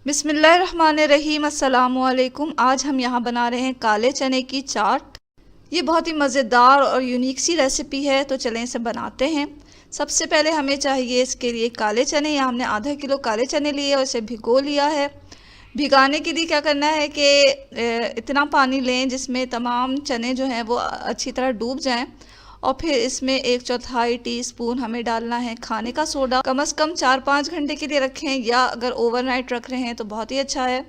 बिस्मिल्लाहिर्रहमानिर्रहीम, अस्सलामुअलैकुम। आज हम यहाँ बना रहे हैं काले चने की चाट। ये बहुत ही मज़ेदार और यूनिक सी रेसिपी है, तो चलें इसे बनाते हैं। सबसे पहले हमें चाहिए इसके लिए काले चने। यहाँ हमने आधा किलो काले चने लिए और इसे भिगो लिया है। भिगाने के लिए क्या करना है कि इतना पानी लें जिसमें तमाम चने जो हैं वो अच्छी तरह डूब जाएं, और फिर इसमें 1/4 टीस्पून हमें डालना है खाने का सोडा। कम से कम 4-5 घंटे के लिए रखें, या अगर ओवरनाइट रख रहे हैं तो बहुत ही अच्छा है।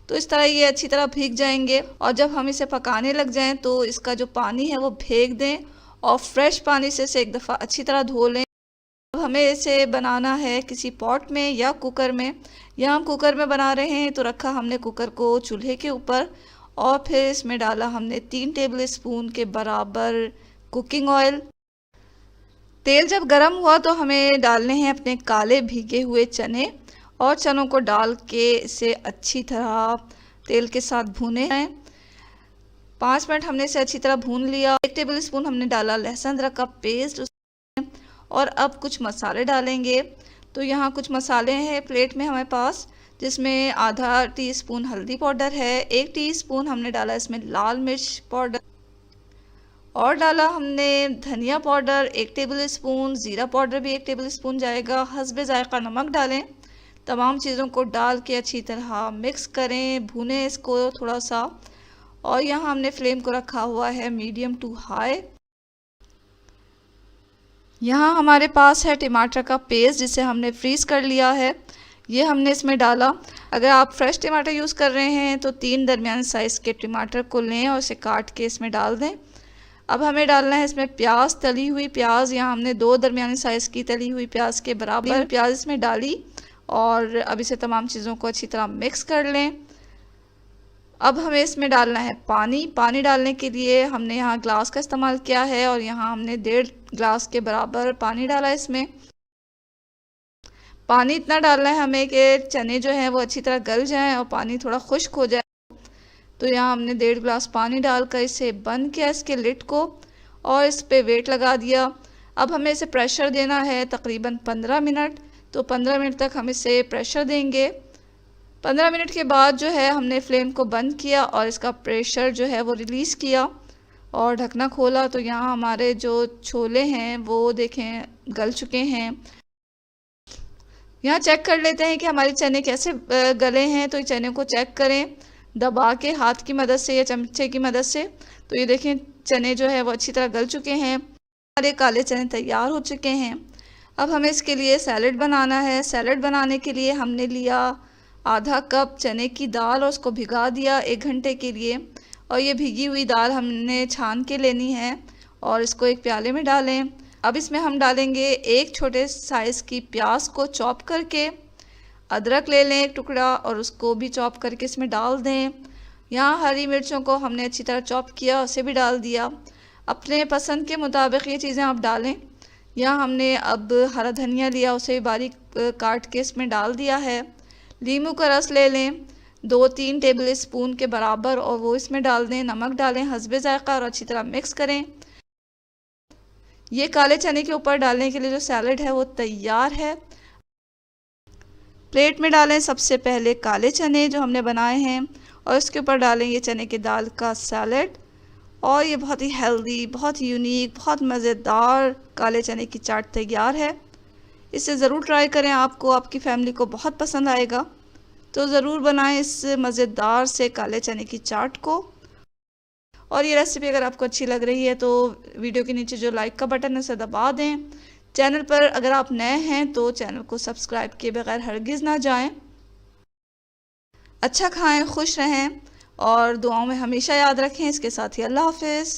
तो इस तरह ये अच्छी तरह भीग जाएंगे, और जब हम इसे पकाने लग जाएं तो इसका जो पानी है वो फेंक दें और फ्रेश पानी से इसे एक दफ़ा अच्छी तरह धो लें। अब हमें इसे बनाना है किसी पॉट में या कुकर में। यहाँ हम कुकर में बना रहे हैं, तो रखा हमने कुकर को चूल्हे के ऊपर, और फिर इसमें डाला हमने 3 टेबल स्पून के बराबर कुकिंग ऑयल। तेल जब गर्म हुआ तो हमें डालने हैं अपने काले भीगे हुए चने, और चनों को डाल के इसे अच्छी तरह तेल के साथ भूने हैं। 5 मिनट हमने इसे अच्छी तरह भून लिया। 1 टेबल स्पून हमने डाला लहसुन अदरक का पेस्ट, और अब कुछ मसाले डालेंगे। तो यहाँ कुछ मसाले हैं प्लेट में हमारे पास, जिसमें आधा टीस्पून हल्दी पाउडर है, 1 टीस्पून हमने डाला इसमें लाल मिर्च पाउडर, और डाला हमने धनिया पाउडर 1 टेबल स्पून, ज़ीरा पाउडर भी 1 टेबल स्पून जाएगा। हस्बे ज़ायक़ा नमक डालें। तमाम चीज़ों को डाल के अच्छी तरह मिक्स करें, भूनें इसको थोड़ा सा। और यहाँ हमने फ्लेम को रखा हुआ है मीडियम टू हाई। यहाँ हमारे पास है टमाटर का पेस्ट, जिसे हमने फ्रीज़ कर लिया है। ये हमने इसमें डाला। अगर आप फ्रेश टमाटर यूज़ कर रहे हैं तो 3 दरमियाने साइज़ के टमाटर को लें और इसे काट के इसमें डाल दें। अब हमें डालना है इसमें प्याज, तली हुई प्याज। यहाँ हमने 2 दरमियाने साइज़ की तली हुई प्याज के बराबर प्याज इसमें डाली, और अब इसे तमाम चीज़ों को अच्छी तरह मिक्स कर लें। अब हमें इसमें डालना है पानी। पानी डालने के लिए हमने यहाँ ग्लास का इस्तेमाल किया है, और यहाँ हमने 1.5 ग्लास के बराबर पानी डाला। इसमें पानी इतना डालना है हमें कि चने जो हैं वो अच्छी तरह गल जाएं और पानी थोड़ा खुश्क हो जाए। तो यहाँ हमने 1.5 ग्लास पानी डालकर इसे बंद किया, इसके लिड को, और इस पे वेट लगा दिया। अब हमें इसे प्रेशर देना है तकरीबन 15 मिनट। तो 15 मिनट तक हम इसे प्रेशर देंगे। 15 मिनट के बाद जो है हमने फ्लेम को बंद किया और इसका प्रेशर जो है वो रिलीज़ किया, और ढकना खोला। तो यहाँ हमारे जो छोले हैं वो देखें गल चुके हैं। यहाँ चेक कर लेते हैं कि हमारे चने कैसे गले हैं। तो चने को चेक करें दबा के हाथ की मदद से या चमचे की मदद से। तो ये देखें चने जो है वो अच्छी तरह गल चुके हैं। हमारे काले चने तैयार हो चुके हैं। अब हमें इसके लिए सैलड बनाना है। सैलड बनाने के लिए हमने लिया आधा कप चने की दाल, और उसको भिगा दिया 1 घंटे के लिए। और ये भीगी हुई दाल हमने छान के लेनी है, और इसको एक प्याले में डालें। अब इसमें हम डालेंगे 1 छोटे साइज़ की प्याज को चॉप करके। अदरक ले लें 1 टुकड़ा, और उसको भी चॉप करके इसमें डाल दें। यहाँ हरी मिर्चों को हमने अच्छी तरह चॉप किया, उसे भी डाल दिया। अपने पसंद के मुताबिक ये चीज़ें आप डालें। यहाँ हमने अब हरा धनिया लिया, उसे भी बारीक काट के इसमें डाल दिया है। नींबू का रस ले लें 2-3 टेबल स्पून के बराबर, और वो इसमें डाल दें। नमक डालें हस्बे ज़ायक़ा, और अच्छी तरह मिक्स करें। ये काले चने के ऊपर डालने के लिए जो सैलड है वो तैयार है। प्लेट में डालें सबसे पहले काले चने जो हमने बनाए हैं, और इसके ऊपर डालें ये चने की दाल का सैलड। और ये बहुत ही हेल्दी, बहुत यूनिक, बहुत मज़ेदार काले चने की चाट तैयार है। इसे ज़रूर ट्राई करें, आपको आपकी फैमिली को बहुत पसंद आएगा। तो ज़रूर बनाएं इस मज़ेदार से काले चने की चाट को। और ये रेसिपी अगर आपको अच्छी लग रही है तो वीडियो के नीचे जो लाइक का बटन है उसे दबा दें। चैनल पर अगर आप नए हैं तो चैनल को सब्सक्राइब किए बगैर हरगिज़ ना जाएं। अच्छा खाएं, खुश रहें, और दुआओं में हमेशा याद रखें। इसके साथ ही अल्लाह हाफ़िज़।